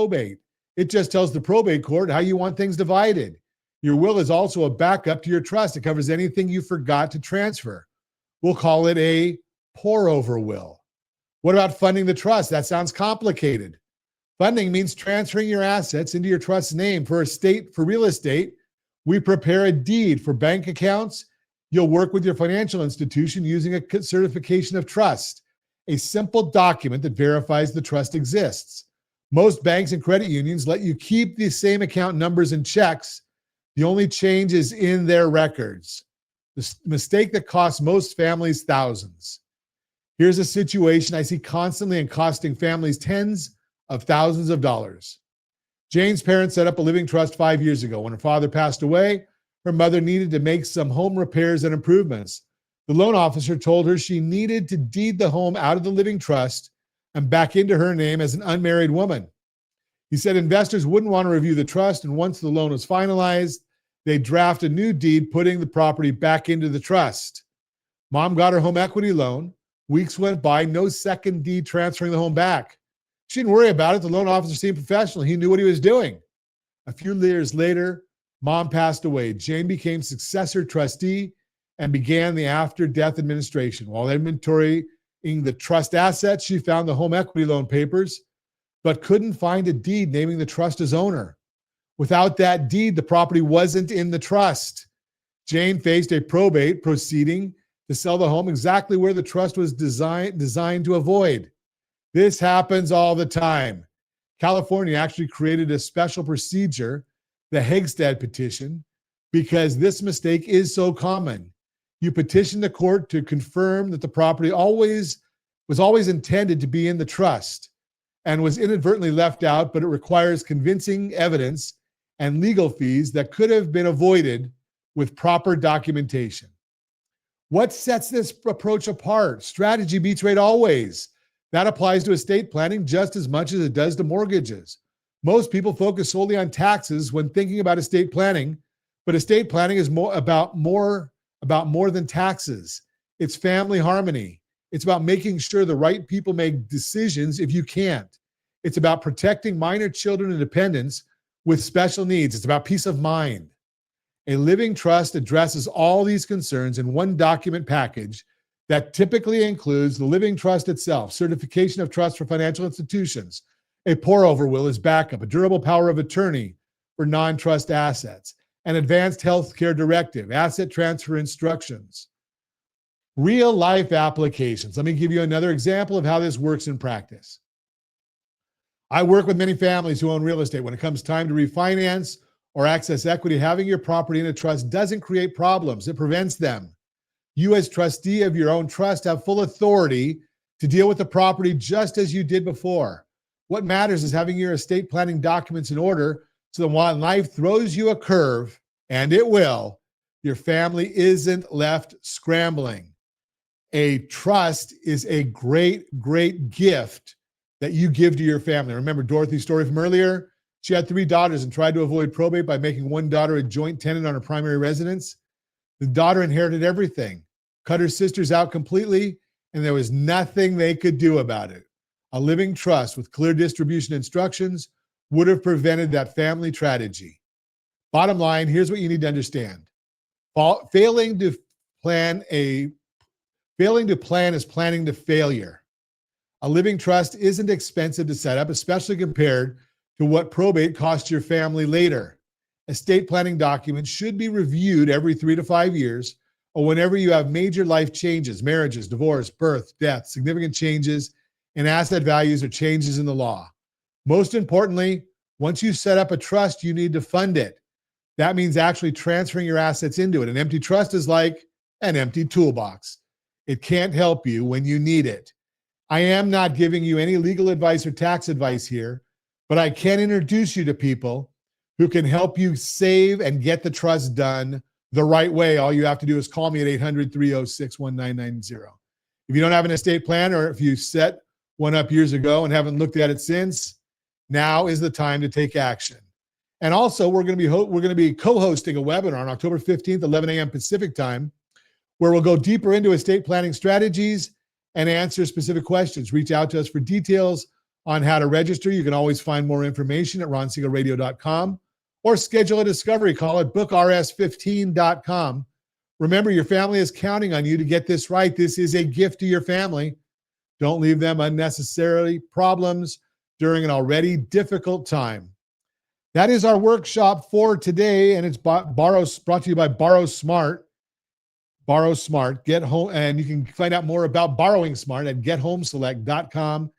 probate. It just tells the probate court how you want things divided. Your will is also a backup to your trust. It covers anything you forgot to transfer. We'll call it a pour-over will. What about funding the trust? That sounds complicated. Funding means transferring your assets into your trust's name. For real estate, we prepare a deed. For bank accounts, you'll work with your financial institution using a certification of trust, a simple document that verifies the trust exists. Most banks and credit unions let you keep the same account numbers and checks. The only change is in their records. The mistake that costs most families thousands. Here's a situation I see constantly and costing families tens of thousands of dollars. Jane's parents set up a living trust 5 years ago. When her father passed away, her mother needed to make some home repairs and improvements. The loan officer told her she needed to deed the home out of the living trust and back into her name as an unmarried woman. He said investors wouldn't want to review the trust, and once the loan was finalized, they'd draft a new deed putting the property back into the trust. Mom got her home equity loan. Weeks went by, no second deed transferring the home back. She didn't worry about it. The loan officer seemed professional. He knew what he was doing. A few years later, Mom passed away. Jane became successor trustee and began the after-death administration. While inventorying the trust assets, she found the home equity loan papers, but couldn't find a deed naming the trust as owner. Without that deed, the property wasn't in the trust. Jane faced a probate proceeding to sell the home exactly where the trust was designed to avoid. This happens all the time. California actually created a special procedure, the Hegstad petition, because this mistake is so common. You petition the court to confirm that the property was always intended to be in the trust and was inadvertently left out, but it requires convincing evidence and legal fees that could have been avoided with proper documentation. What sets this approach apart? Strategy beats rate always. That applies to estate planning just as much as it does to mortgages. Most people focus solely on taxes when thinking about estate planning, but estate planning is about more than taxes. It's family harmony. It's about making sure the right people make decisions if you can't. It's about protecting minor children and dependents with special needs. It's about peace of mind. A living trust addresses all these concerns in one document package that typically includes the living trust itself, certification of trust for financial institutions, a pour-over will as backup, a durable power of attorney for non-trust assets, an advanced healthcare directive, asset transfer instructions, real-life applications. Let me give you another example of how this works in practice. I work with many families who own real estate. When it comes time to refinance or access equity, having your property in a trust doesn't create problems. It prevents them. You, as trustee of your own trust, have full authority to deal with the property just as you did before. What matters is having your estate planning documents in order so that when life throws you a curve, and it will, your family isn't left scrambling. A trust is a great, great gift that you give to your family. Remember Dorothy's story from earlier? She had 3 daughters and tried to avoid probate by making one daughter a joint tenant on her primary residence. The daughter inherited everything, cut her sisters out completely, and there was nothing they could do about it. A living trust with clear distribution instructions would have prevented that family tragedy. Bottom line, here's what you need to understand. Failing to plan is planning to failure. A living trust isn't expensive to set up, especially compared to what probate costs your family later. Estate planning documents should be reviewed every 3 to 5 years or whenever you have major life changes, marriages, divorce, birth, death, significant changes in asset values or changes in the law. Most importantly, once you set up a trust, you need to fund it. That means actually transferring your assets into it. An empty trust is like an empty toolbox. It can't help you when you need it. I am not giving you any legal advice or tax advice here, but I can introduce you to people who can help you save and get the trust done the right way. All you have to do is call me at 800-306-1990. If you don't have an estate plan, or if you set one up years ago and haven't looked at it since, now is the time to take action. And also, we're going to be co-hosting a webinar on October 15th, 11 a.m. Pacific time, where we'll go deeper into estate planning strategies and answer specific questions. Reach out to us for details on how to register. You can always find more information at ronsiegelradio.com or schedule a discovery call at bookrs15.com. Remember, your family is counting on you to get this right. This is a gift to your family. Don't leave them unnecessarily problems during an already difficult time. That is our workshop for today, and it's brought to you by Borrow Smart. Borrow Smart. Get home, and you can find out more about Borrowing Smart at gethomeselect.com.